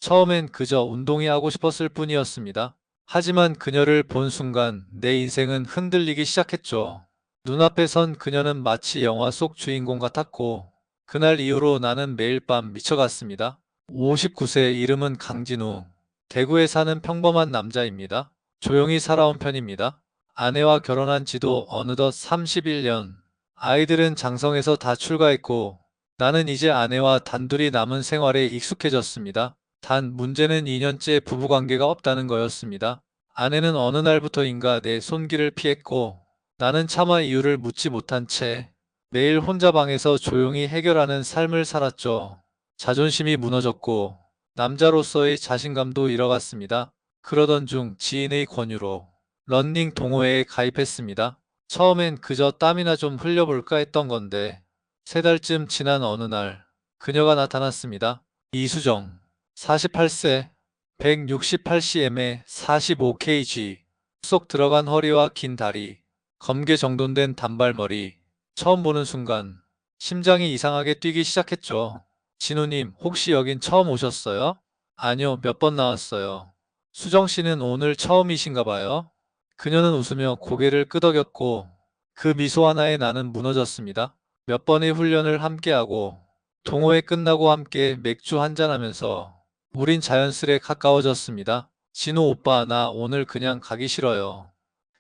처음엔 그저 운동이 하고 싶었을 뿐이었습니다. 하지만 그녀를 본 순간 내 인생은 흔들리기 시작했죠. 눈앞에 선 그녀는 마치 영화 속 주인공 같았고, 그날 이후로 나는 매일 밤 미쳐갔습니다. 59세, 이름은 강진우. 대구에 사는 평범한 남자입니다. 조용히 살아온 편입니다. 아내와 결혼한 지도 어느덧 31년. 아이들은 장성에서 다 출가했고, 나는 이제 아내와 단둘이 남은 생활에 익숙해졌습니다. 단 문제는 2년째 부부관계가 없다는 거였습니다. 아내는 어느 날부터인가 내 손길을 피했고, 나는 차마 이유를 묻지 못한 채 매일 혼자 방에서 조용히 해결하는 삶을 살았죠. 자존심이 무너졌고 남자로서의 자신감도 잃어갔습니다. 그러던 중 지인의 권유로 러닝 동호회에 가입했습니다. 처음엔 그저 땀이나 좀 흘려볼까 했던 건데 3달쯤 지난 어느 날 그녀가 나타났습니다. 이수정, 48세, 168cm에 45kg, 쏙 들어간 허리와 긴 다리, 검게 정돈된 단발머리. 처음 보는 순간 심장이 이상하게 뛰기 시작했죠. 진우님, 혹시 여긴 처음 오셨어요? 아니요, 몇 번 나왔어요. 수정씨는 오늘 처음이신가 봐요. 그녀는 웃으며 고개를 끄덕였고 그 미소 하나에 나는 무너졌습니다. 몇 번의 훈련을 함께하고 동호회 끝나고 함께 맥주 한잔하면서 우린 자연스레 가까워졌습니다. 진우 오빠, 나 오늘 그냥 가기 싫어요.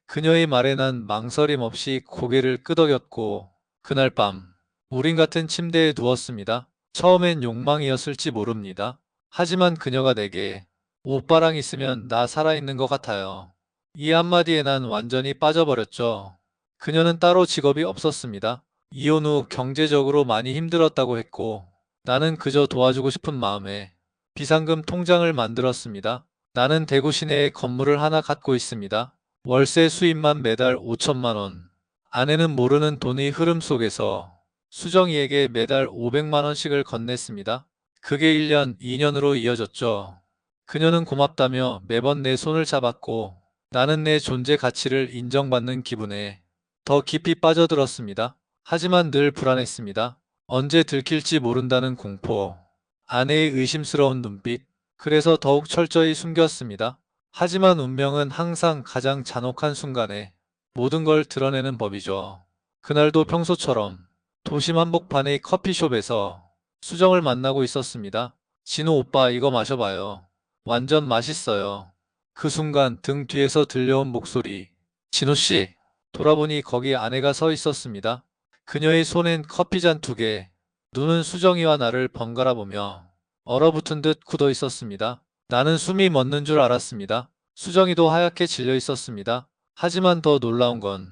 그녀의 말에 난 망설임 없이 고개를 끄덕였고 그날 밤 우린 같은 침대에 누웠습니다. 처음엔 욕망이었을지 모릅니다. 하지만 그녀가 내게 오빠랑 있으면 나 살아있는 것 같아요. 이 한마디에 난 완전히 빠져버렸죠. 그녀는 따로 직업이 없었습니다. 이혼 후 경제적으로 많이 힘들었다고 했고 나는 그저 도와주고 싶은 마음에 비상금 통장을 만들었습니다. 나는 대구 시내에 건물을 하나 갖고 있습니다. 월세 수입만 매달 5천만 원. 아내는 모르는 돈의 흐름 속에서 수정이에게 매달 500만 원씩을 건넸습니다. 그게 1년, 2년으로 이어졌죠. 그녀는 고맙다며 매번 내 손을 잡았고 나는 내 존재 가치를 인정받는 기분에 더 깊이 빠져들었습니다. 하지만 늘 불안했습니다. 언제 들킬지 모른다는 공포, 아내의 의심스러운 눈빛, 그래서 더욱 철저히 숨겼습니다. 하지만 운명은 항상 가장 잔혹한 순간에 모든 걸 드러내는 법이죠. 그날도 평소처럼 도심 한복판의 커피숍에서 수정을 만나고 있었습니다. 진우 오빠, 이거 마셔봐요. 완전 맛있어요. 그 순간 등 뒤에서 들려온 목소리. 진우씨. 돌아보니 거기 아내가 서 있었습니다. 그녀의 손엔 커피잔 2개, 눈은 수정이와 나를 번갈아 보며 얼어붙은 듯 굳어 있었습니다. 나는 숨이 멎는 줄 알았습니다. 수정이도 하얗게 질려 있었습니다. 하지만 더 놀라운 건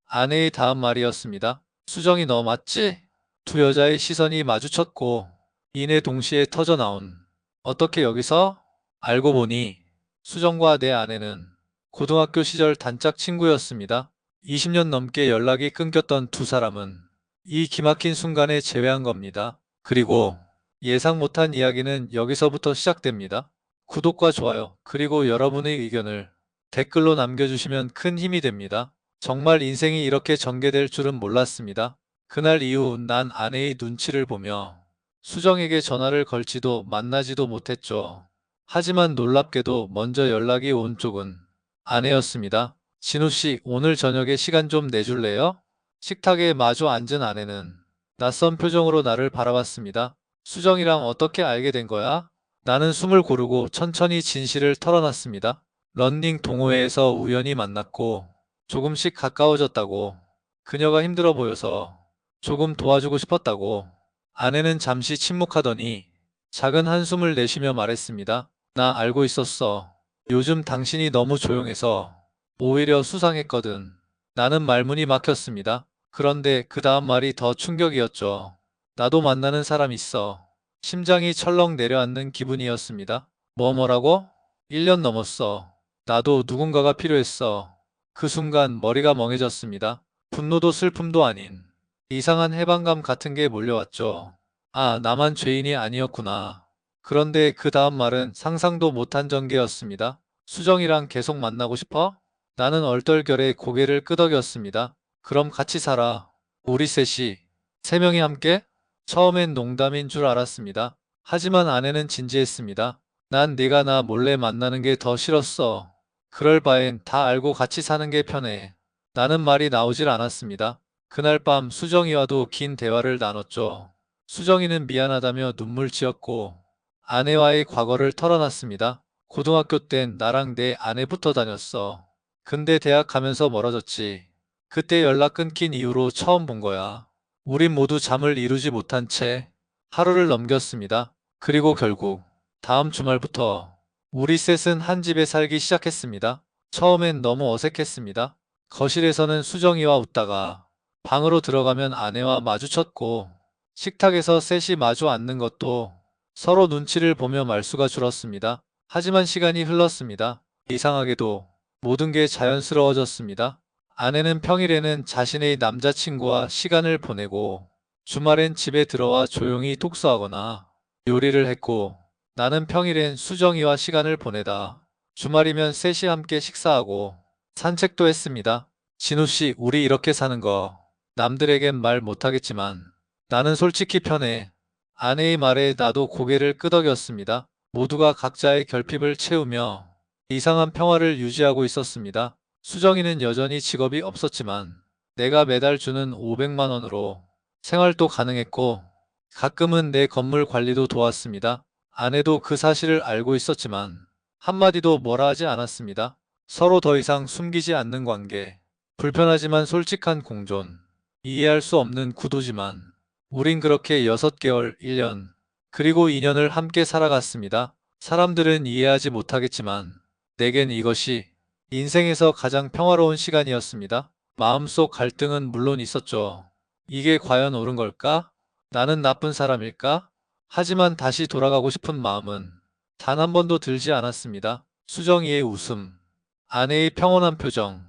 아내의 다음 말이었습니다. 수정이, 너 맞지? 두 여자의 시선이 마주쳤고 이내 동시에 터져나온 어떻게 여기서? 알고 보니 수정과 내 아내는 고등학교 시절 단짝 친구였습니다. 20년 넘게 연락이 끊겼던 두 사람은 이 기막힌 순간에 재회한 겁니다. 그리고 예상 못한 이야기는 여기서부터 시작됩니다. 구독과 좋아요, 그리고 여러분의 의견을 댓글로 남겨주시면 큰 힘이 됩니다. 정말 인생이 이렇게 전개될 줄은 몰랐습니다. 그날 이후 난 아내의 눈치를 보며 수정에게 전화를 걸지도 만나지도 못했죠. 하지만 놀랍게도 먼저 연락이 온 쪽은 아내였습니다. 진우씨, 오늘 저녁에 시간 좀 내줄래요? 식탁에 마주 앉은 아내는 낯선 표정으로 나를 바라봤습니다. 수정이랑 어떻게 알게 된 거야? 나는 숨을 고르고 천천히 진실을 털어놨습니다. 런닝 동호회에서 우연히 만났고 조금씩 가까워졌다고. 그녀가 힘들어 보여서 조금 도와주고 싶었다고. 아내는 잠시 침묵하더니 작은 한숨을 내쉬며 말했습니다. 나 알고 있었어. 요즘 당신이 너무 조용해서 오히려 수상했거든. 나는 말문이 막혔습니다. 그런데 그 다음 말이 더 충격이었죠. 나도 만나는 사람 있어. 심장이 철렁 내려앉는 기분이었습니다. 뭐라고? 1년 넘었어. 나도 누군가가 필요했어. 그 순간 머리가 멍해졌습니다. 분노도 슬픔도 아닌 이상한 해방감 같은 게 몰려왔죠. 아, 나만 죄인이 아니었구나. 그런데 그 다음 말은 상상도 못한 전개였습니다. 수정이랑 계속 만나고 싶어? 나는 얼떨결에 고개를 끄덕였습니다. 그럼 같이 살아. 우리 셋이. 3명이 함께? 처음엔 농담인 줄 알았습니다. 하지만 아내는 진지했습니다. 난 네가 나 몰래 만나는 게 더 싫었어. 그럴 바엔 다 알고 같이 사는 게 편해. 나는 말이 나오질 않았습니다. 그날 밤 수정이와도 긴 대화를 나눴죠. 수정이는 미안하다며 눈물 지었고 아내와의 과거를 털어놨습니다. 고등학교 땐 나랑 내 아내 붙어 다녔어. 근데 대학 가면서 멀어졌지. 그때 연락 끊긴 이후로 처음 본 거야. 우린 모두 잠을 이루지 못한 채 하루를 넘겼습니다. 그리고 결국 다음 주말부터 우리 셋은 한 집에 살기 시작했습니다. 처음엔 너무 어색했습니다. 거실에서는 수정이와 웃다가 방으로 들어가면 아내와 마주쳤고 식탁에서 셋이 마주 앉는 것도 서로 눈치를 보며 말수가 줄었습니다. 하지만 시간이 흘렀습니다. 이상하게도 모든 게 자연스러워졌습니다. 아내는 평일에는 자신의 남자친구와 시간을 보내고 주말엔 집에 들어와 조용히 독서하거나 요리를 했고 나는 평일엔 수정이와 시간을 보내다 주말이면 셋이 함께 식사하고 산책도 했습니다. 진우 씨, 우리 이렇게 사는 거 남들에겐 말 못하겠지만 나는 솔직히 편해. 아내의 말에 나도 고개를 끄덕였습니다. 모두가 각자의 결핍을 채우며 이상한 평화를 유지하고 있었습니다. 수정이는 여전히 직업이 없었지만 내가 매달 주는 500만 원으로 생활도 가능했고 가끔은 내 건물 관리도 도왔습니다. 아내도 그 사실을 알고 있었지만 한마디도 뭐라 하지 않았습니다. 서로 더 이상 숨기지 않는 관계. 불편하지만 솔직한 공존. 이해할 수 없는 구도지만 우린 그렇게 6개월, 1년, 그리고 2년을 함께 살아갔습니다. 사람들은 이해하지 못하겠지만 내겐 이것이 인생에서 가장 평화로운 시간이었습니다. 마음속 갈등은 물론 있었죠. 이게 과연 옳은 걸까? 나는 나쁜 사람일까? 하지만 다시 돌아가고 싶은 마음은 단 한 번도 들지 않았습니다. 수정이의 웃음, 아내의 평온한 표정,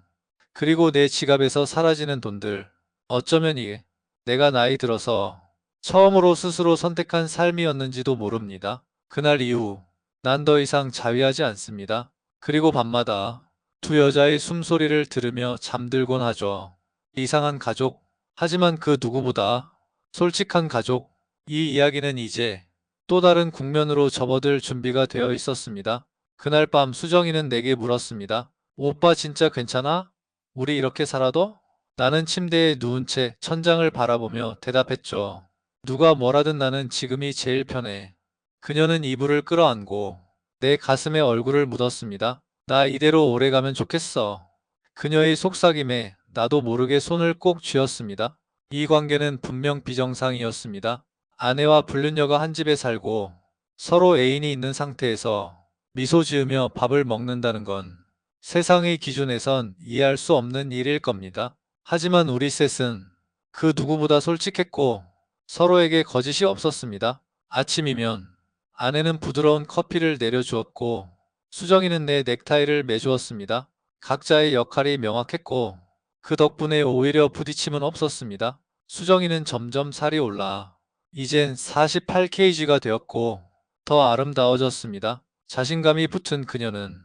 그리고 내 지갑에서 사라지는 돈들. 어쩌면 이게 내가 나이 들어서 처음으로 스스로 선택한 삶이었는지도 모릅니다. 그날 이후 난 더 이상 자위하지 않습니다. 그리고 밤마다 두 여자의 숨소리를 들으며 잠들곤 하죠. 이상한 가족, 하지만 그 누구보다 솔직한 가족. 이 이야기는 이제 또 다른 국면으로 접어들 준비가 되어 있었습니다. 그날 밤 수정이는 내게 물었습니다. 오빠 진짜 괜찮아? 우리 이렇게 살아도? 나는 침대에 누운 채 천장을 바라보며 대답했죠. 누가 뭐라든 나는 지금이 제일 편해. 그녀는 이불을 끌어안고 내 가슴에 얼굴을 묻었습니다. 나 이대로 오래가면 좋겠어. 그녀의 속삭임에 나도 모르게 손을 꼭 쥐었습니다. 이 관계는 분명 비정상이었습니다. 아내와 불륜녀가 한 집에 살고 서로 애인이 있는 상태에서 미소 지으며 밥을 먹는다는 건 세상의 기준에선 이해할 수 없는 일일 겁니다. 하지만 우리 셋은 그 누구보다 솔직했고 서로에게 거짓이 없었습니다. 아침이면 아내는 부드러운 커피를 내려주었고 수정이는 내 넥타이를 매주었습니다. 각자의 역할이 명확했고 그 덕분에 오히려 부딪힘은 없었습니다. 수정이는 점점 살이 올라 이젠 48kg가 되었고 더 아름다워졌습니다. 자신감이 붙은 그녀는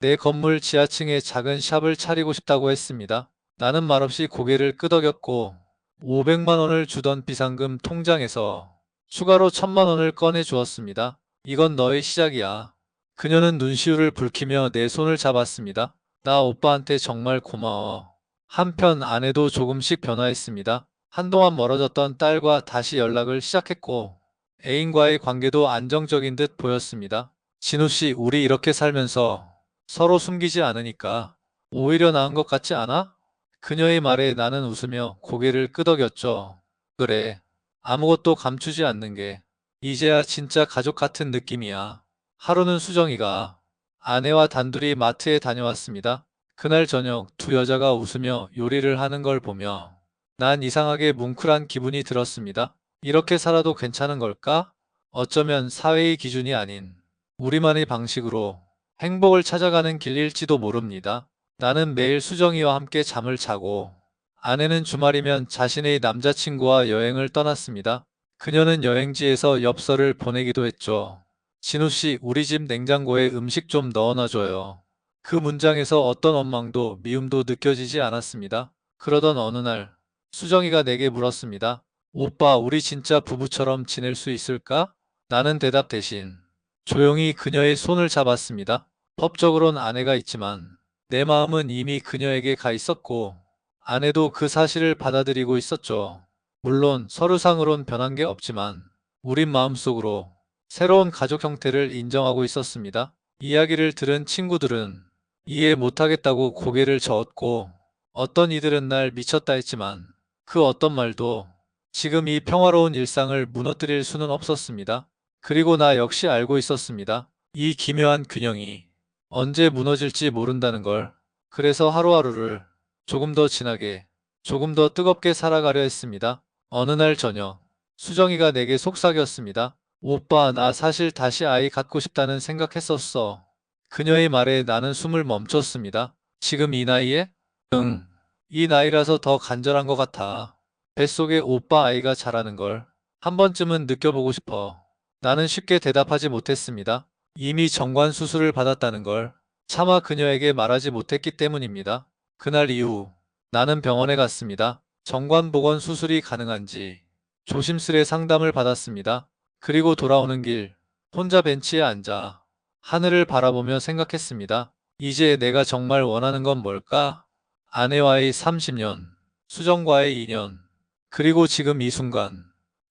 내 건물 지하층에 작은 샵을 차리고 싶다고 했습니다. 나는 말없이 고개를 끄덕였고 500만 원을 주던 비상금 통장에서 추가로 1000만 원을 꺼내 주었습니다. 이건 너의 시작이야. 그녀는 눈시울을 붉히며 내 손을 잡았습니다. 나 오빠한테 정말 고마워. 한편 아내도 조금씩 변화했습니다. 한동안 멀어졌던 딸과 다시 연락을 시작했고 애인과의 관계도 안정적인 듯 보였습니다. 진우 씨, 우리 이렇게 살면서 서로 숨기지 않으니까 오히려 나은 것 같지 않아? 그녀의 말에 나는 웃으며 고개를 끄덕였죠. 그래. 아무것도 감추지 않는 게 이제야 진짜 가족 같은 느낌이야. 하루는 수정이가 아내와 단둘이 마트에 다녀왔습니다. 그날 저녁 두 여자가 웃으며 요리를 하는 걸 보며 난 이상하게 뭉클한 기분이 들었습니다. 이렇게 살아도 괜찮은 걸까? 어쩌면 사회의 기준이 아닌 우리만의 방식으로 행복을 찾아가는 길일지도 모릅니다. 나는 매일 수정이와 함께 잠을 자고 아내는 주말이면 자신의 남자친구와 여행을 떠났습니다. 그녀는 여행지에서 엽서를 보내기도 했죠. 진우 씨, 우리 집 냉장고에 음식 좀 넣어놔줘요. 그 문장에서 어떤 원망도 미움도 느껴지지 않았습니다. 그러던 어느 날 수정이가 내게 물었습니다. 오빠, 우리 진짜 부부처럼 지낼 수 있을까? 나는 대답 대신 조용히 그녀의 손을 잡았습니다. 법적으론 아내가 있지만 내 마음은 이미 그녀에게 가 있었고 아내도 그 사실을 받아들이고 있었죠. 물론 서류상으론 변한 게 없지만 우린 마음속으로 새로운 가족 형태를 인정하고 있었습니다. 이야기를 들은 친구들은 이해 못하겠다고 고개를 저었고 어떤 이들은 날 미쳤다 했지만 그 어떤 말도 지금 이 평화로운 일상을 무너뜨릴 수는 없었습니다. 그리고 나 역시 알고 있었습니다. 이 기묘한 균형이 언제 무너질지 모른다는 걸. 그래서 하루하루를 조금 더 진하게, 조금 더 뜨겁게 살아가려 했습니다. 어느 날 저녁, 수정이가 내게 속삭였습니다. 오빠, 나 사실 다시 아이 갖고 싶다는 생각했었어. 그녀의 말에 나는 숨을 멈췄습니다. 지금 이 나이에? 응. 이 나이라서 더 간절한 것 같아. 뱃속에 오빠 아이가 자라는 걸 한 번쯤은 느껴보고 싶어. 나는 쉽게 대답하지 못했습니다. 이미 정관 수술을 받았다는 걸 차마 그녀에게 말하지 못했기 때문입니다. 그날 이후 나는 병원에 갔습니다. 정관복원 수술이 가능한지 조심스레 상담을 받았습니다. 그리고 돌아오는 길 혼자 벤치에 앉아 하늘을 바라보며 생각했습니다. 이제 내가 정말 원하는 건 뭘까? 아내와의 30년, 수정과의 2년, 그리고 지금 이 순간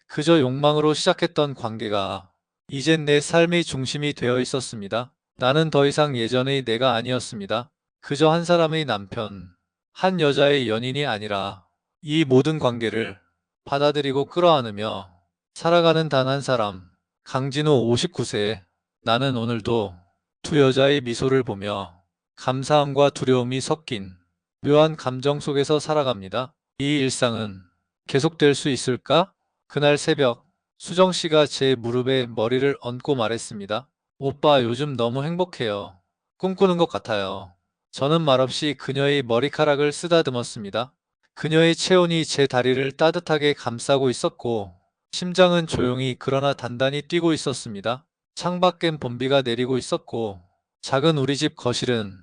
그저 욕망으로 시작했던 관계가 이젠 내 삶의 중심이 되어 있었습니다. 나는 더 이상 예전의 내가 아니었습니다. 그저 한 사람의 남편, 한 여자의 연인이 아니라 이 모든 관계를 받아들이고 끌어안으며 살아가는 단 한 사람, 강진우 59세. 나는 오늘도 두 여자의 미소를 보며 감사함과 두려움이 섞인 묘한 감정 속에서 살아갑니다. 이 일상은 계속될 수 있을까? 그날 새벽, 수정 씨가 제 무릎에 머리를 얹고 말했습니다. 오빠, 요즘 너무 행복해요. 꿈꾸는 것 같아요. 저는 말없이 그녀의 머리카락을 쓰다듬었습니다. 그녀의 체온이 제 다리를 따뜻하게 감싸고 있었고, 심장은 조용히 그러나 단단히 뛰고 있었습니다. 창밖엔 봄비가 내리고 있었고, 작은 우리 집 거실은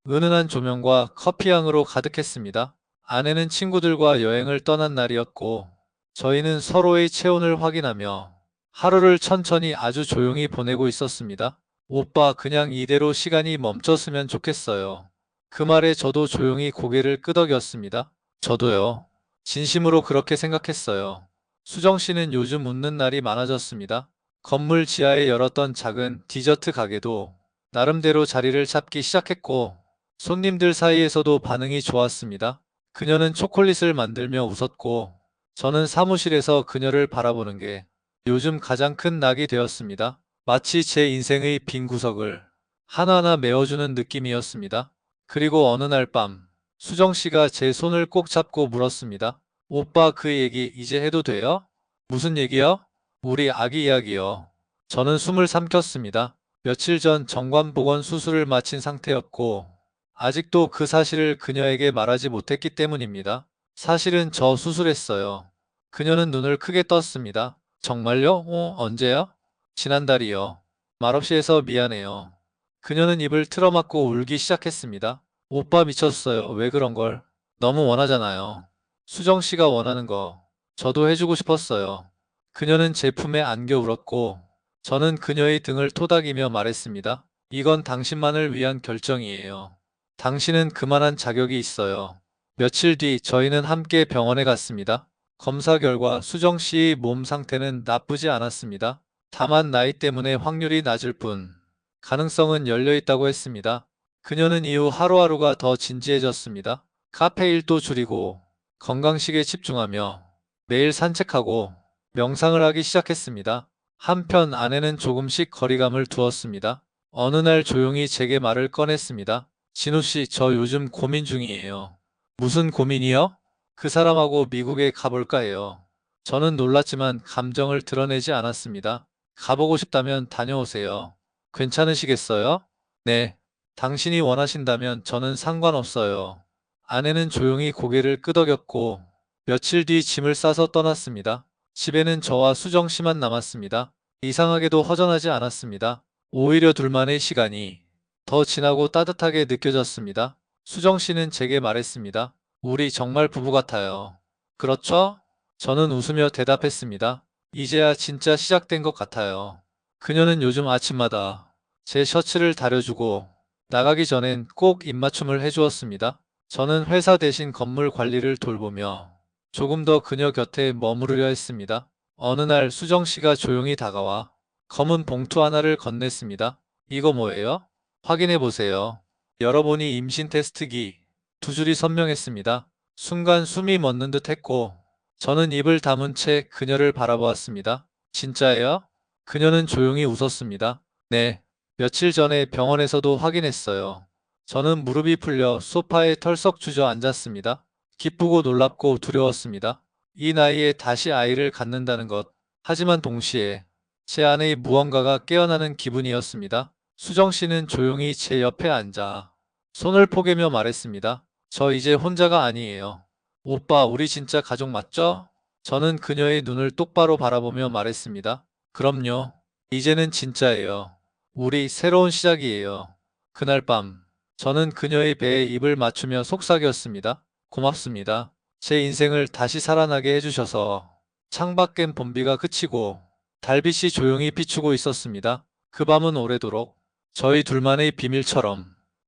은은한 조명과 커피향으로 가득했습니다. 아내는 친구들과 여행을 떠난 날이었고, 저희는 서로의 체온을 확인하며 하루를 천천히 아주 조용히 보내고 있었습니다. 오빠, 그냥 이대로 시간이 멈췄으면 좋겠어요. 그 말에 저도 조용히 고개를 끄덕였습니다. 저도요. 진심으로 그렇게 생각했어요. 수정 씨는 요즘 웃는 날이 많아졌습니다. 건물 지하에 열었던 작은 디저트 가게도 나름대로 자리를 잡기 시작했고, 손님들 사이에서도 반응이 좋았습니다. 그녀는 초콜릿을 만들며 웃었고, 저는 사무실에서 그녀를 바라보는 게 요즘 가장 큰 낙이 되었습니다. 마치 제 인생의 빈 구석을 하나하나 메워주는 느낌이었습니다. 그리고 어느 날 밤, 수정 씨가 제 손을 꼭 잡고 물었습니다. 오빠, 그 얘기 이제 해도 돼요? 무슨 얘기요? 우리 아기 이야기요. 저는 숨을 삼켰습니다. 며칠 전 정관복원 수술을 마친 상태였고, 아직도 그 사실을 그녀에게 말하지 못했기 때문입니다. 사실은 저 수술했어요. 그녀는 눈을 크게 떴습니다. 정말요? 언제요? 지난달이요. 말없이 해서 미안해요. 그녀는 입을 틀어막고 울기 시작했습니다. 오빠 미쳤어요. 왜 그런 걸? 너무 원하잖아요. 수정 씨가 원하는 거 저도 해주고 싶었어요. 그녀는 제 품에 안겨 울었고 저는 그녀의 등을 토닥이며 말했습니다. 이건 당신만을 위한 결정이에요. 당신은 그만한 자격이 있어요. 며칠 뒤 저희는 함께 병원에 갔습니다. 검사 결과 수정 씨의 몸 상태는 나쁘지 않았습니다. 다만 나이 때문에 확률이 낮을 뿐 가능성은 열려 있다고 했습니다. 그녀는 이후 하루하루가 더 진지해졌습니다. 카페 일도 줄이고 건강식에 집중하며 매일 산책하고 명상을 하기 시작했습니다. 한편 아내는 조금씩 거리감을 두었습니다. 어느 날 조용히 제게 말을 꺼냈습니다. 진우 씨, 저 요즘 고민 중이에요. 무슨 고민이요? 그 사람하고 미국에 가볼까 해요. 저는 놀랐지만 감정을 드러내지 않았습니다. 가보고 싶다면 다녀오세요. 괜찮으시겠어요? 네. 당신이 원하신다면 저는 상관없어요. 아내는 조용히 고개를 끄덕였고 며칠 뒤 짐을 싸서 떠났습니다. 집에는 저와 수정 씨만 남았습니다. 이상하게도 허전하지 않았습니다. 오히려 둘만의 시간이 더 진하고 따뜻하게 느껴졌습니다. 수정 씨는 제게 말했습니다. 우리 정말 부부 같아요. 그렇죠? 저는 웃으며 대답했습니다. 이제야 진짜 시작된 것 같아요. 그녀는 요즘 아침마다 제 셔츠를 다려주고 나가기 전엔 꼭 입맞춤을 해주었습니다. 저는 회사 대신 건물 관리를 돌보며 조금 더 그녀 곁에 머무르려 했습니다. 어느 날 수정 씨가 조용히 다가와 검은 봉투 하나를 건넸습니다. 이거 뭐예요? 확인해 보세요. 열어보니 임신 테스트기. 두 줄이 선명했습니다. 순간 숨이 멎는 듯 했고 저는 입을 다문 채 그녀를 바라보았습니다. 진짜예요? 그녀는 조용히 웃었습니다. 네. 며칠 전에 병원에서도 확인했어요. 저는 무릎이 풀려 소파에 털썩 주저앉았습니다. 기쁘고 놀랍고 두려웠습니다. 이 나이에 다시 아이를 갖는다는 것. 하지만 동시에 제 안의 무언가가 깨어나는 기분이었습니다. 수정 씨는 조용히 제 옆에 앉아 손을 포개며 말했습니다. 저 이제 혼자가 아니에요. 오빠, 우리 진짜 가족 맞죠? 저는 그녀의 눈을 똑바로 바라보며 말했습니다. 그럼요. 이제는 진짜예요. 우리 새로운 시작이에요. 그날 밤, 저는 그녀의 배에 입을 맞추며 속삭였습니다. 고맙습니다. 제 인생을 다시 살아나게 해주셔서. 창밖엔 봄비가 그치고 달빛이 조용히 비추고 있었습니다. 그 밤은 오래도록 저희 둘만의 비밀처럼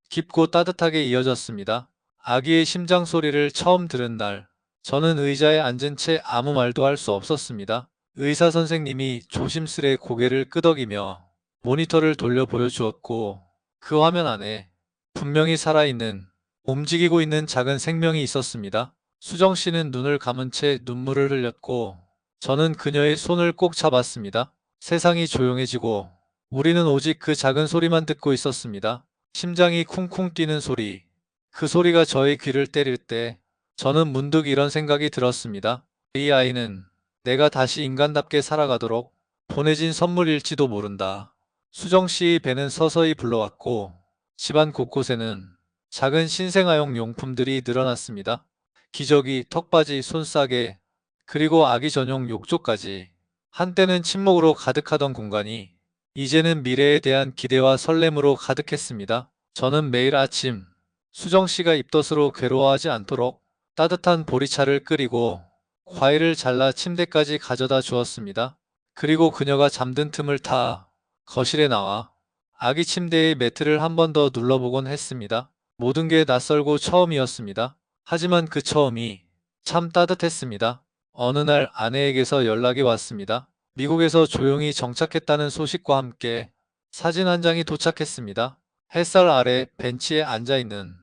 깊고 따뜻하게 이어졌습니다. 아기의 심장 소리를 처음 들은 날, 저는 의자에 앉은 채 아무 말도 할 수 없었습니다. 의사 선생님이 조심스레 고개를 끄덕이며 모니터를 돌려 보여주었고 그 화면 안에 분명히 살아있는, 움직이고 있는 작은 생명이 있었습니다. 수정 씨는 눈을 감은 채 눈물을 흘렸고 저는 그녀의 손을 꼭 잡았습니다. 세상이 조용해지고 우리는 오직 그 작은 소리만 듣고 있었습니다. 심장이 쿵쿵 뛰는 소리. 그 소리가 저의 귀를 때릴 때 저는 문득 이런 생각이 들었습니다. 이 아이는 내가 다시 인간답게 살아가도록 보내진 선물일지도 모른다. 수정 씨의 배는 서서히 불러왔고 집안 곳곳에는 작은 신생아용 용품들이 늘어났습니다. 기저귀, 턱받이, 손싸개, 그리고 아기 전용 욕조까지. 한때는 침묵으로 가득하던 공간이 이제는 미래에 대한 기대와 설렘으로 가득했습니다. 저는 매일 아침 수정 씨가 입덧으로 괴로워하지 않도록 따뜻한 보리차를 끓이고 과일을 잘라 침대까지 가져다 주었습니다. 그리고 그녀가 잠든 틈을 타 거실에 나와 아기 침대의 매트를 한 번 더 눌러보곤 했습니다. 모든 게 낯설고 처음이었습니다. 하지만 그 처음이 참 따뜻했습니다. 어느 날 아내에게서 연락이 왔습니다. 미국에서 조용히 정착했다는 소식과 함께 사진 한 장이 도착했습니다. 햇살 아래 벤치에 앉아있는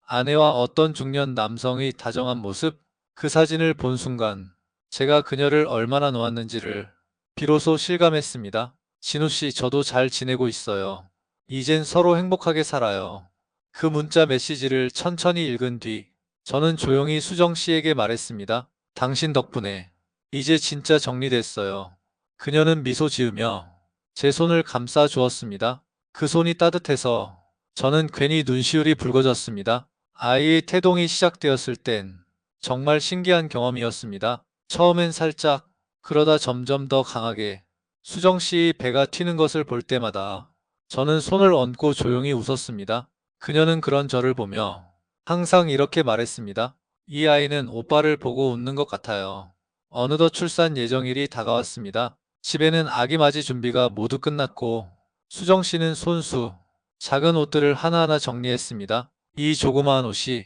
아내와 어떤 중년 남성의 다정한 모습. 그 사진을 본 순간 제가 그녀를 얼마나 놓았는지를 비로소 실감했습니다. 진우씨, 저도 잘 지내고 있어요. 이젠 서로 행복하게 살아요. 그 문자 메시지를 천천히 읽은 뒤 저는 조용히 수정씨에게 말했습니다. 당신 덕분에 이제 진짜 정리됐어요. 그녀는 미소 지으며 제 손을 감싸 주었습니다. 그 손이 따뜻해서 저는 괜히 눈시울이 붉어졌습니다. 아이의 태동이 시작되었을 땐 정말 신기한 경험이었습니다. 처음엔 살짝, 그러다 점점 더 강하게 수정 씨의 배가 튀는 것을 볼 때마다 저는 손을 얹고 조용히 웃었습니다. 그녀는 그런 저를 보며 항상 이렇게 말했습니다. 이 아이는 오빠를 보고 웃는 것 같아요. 어느덧 출산 예정일이 다가왔습니다. 집에는 아기 맞이 준비가 모두 끝났고 수정 씨는 손수, 작은 옷들을 하나하나 정리했습니다. 이 조그마한 옷이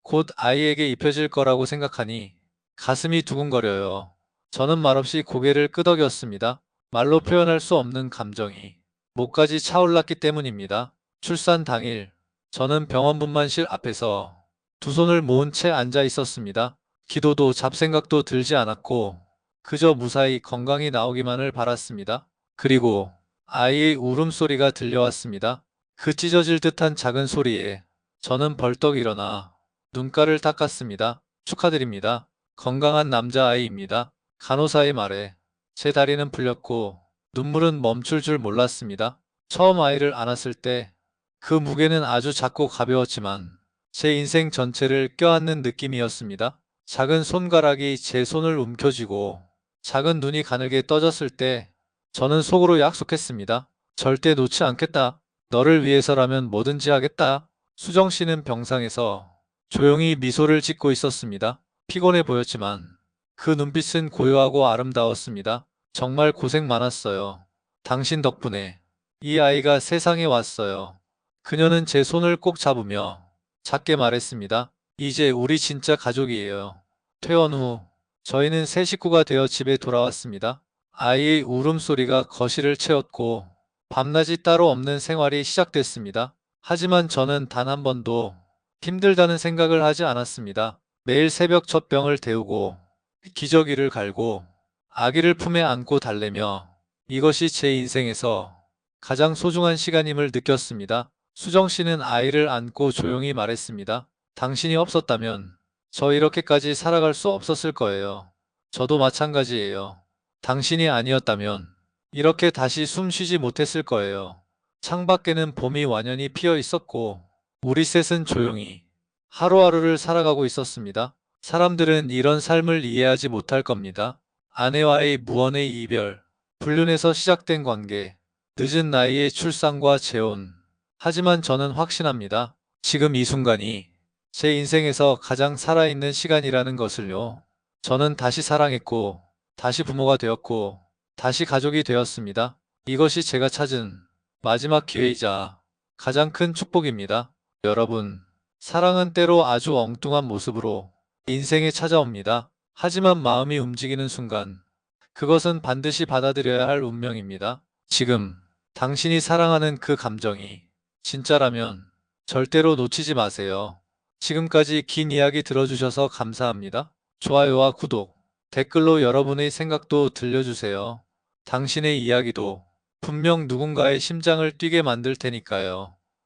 곧 아이에게 입혀질 거라고 생각하니 가슴이 두근거려요. 저는 말없이 고개를 끄덕였습니다. 말로 표현할 수 없는 감정이 목까지 차올랐기 때문입니다. 출산 당일, 저는 병원 분만실 앞에서 두 손을 모은 채 앉아 있었습니다. 기도도 잡생각도 들지 않았고 그저 무사히 건강히 나오기만을 바랐습니다. 그리고 아이의 울음소리가 들려왔습니다. 그 찢어질 듯한 작은 소리에 저는 벌떡 일어나 눈가를 닦았습니다. 축하드립니다. 건강한 남자아이입니다. 간호사의 말에 제 다리는 풀렸고 눈물은 멈출 줄 몰랐습니다. 처음 아이를 안았을 때 그 무게는 아주 작고 가벼웠지만 제 인생 전체를 껴안는 느낌이었습니다. 작은 손가락이 제 손을 움켜쥐고 작은 눈이 가늘게 떠졌을 때 저는 속으로 약속했습니다. 절대 놓지 않겠다. 너를 위해서라면 뭐든지 하겠다. 수정 씨는 병상에서 조용히 미소를 짓고 있었습니다. 피곤해 보였지만 그 눈빛은 고요하고 아름다웠습니다. 정말 고생 많았어요. 당신 덕분에 이 아이가 세상에 왔어요. 그녀는 제 손을 꼭 잡으며 작게 말했습니다. 이제 우리 진짜 가족이에요. 퇴원 후 저희는 새 식구가 되어 집에 돌아왔습니다. 아이의 울음소리가 거실을 채웠고 밤낮이 따로 없는 생활이 시작됐습니다. 하지만 저는 단 한 번도 힘들다는 생각을 하지 않았습니다. 매일 새벽 첫 병을 데우고 기저귀를 갈고 아기를 품에 안고 달래며 이것이 제 인생에서 가장 소중한 시간임을 느꼈습니다. 수정 씨는 아이를 안고 조용히 말했습니다. 당신이 없었다면 저 이렇게까지 살아갈 수 없었을 거예요. 저도 마찬가지예요. 당신이 아니었다면 이렇게 다시 숨 쉬지 못했을 거예요. 창밖에는 봄이 완연히 피어 있었고 우리 셋은 조용히 하루하루를 살아가고 있었습니다. 사람들은 이런 삶을 이해하지 못할 겁니다. 아내와의 무언의 이별, 불륜에서 시작된 관계, 늦은 나이에 출산과 재혼. 하지만 저는 확신합니다. 지금 이 순간이 제 인생에서 가장 살아있는 시간이라는 것을요. 저는 다시 사랑했고, 다시 부모가 되었고, 다시 가족이 되었습니다. 이것이 제가 찾은 마지막 기회이자 가장 큰 축복입니다. 여러분, 사랑은 때로 아주 엉뚱한 모습으로 인생에 찾아옵니다. 하지만 마음이 움직이는 순간, 그것은 반드시 받아들여야 할 운명입니다. 지금 당신이 사랑하는 그 감정이 진짜라면 절대로 놓치지 마세요. 지금까지 긴 이야기 들어주셔서 감사합니다. 좋아요와 구독, 댓글로 여러분의 생각도 들려주세요. 당신의 이야기도 분명 누군가의 심장을 뛰게 만들 테니까요.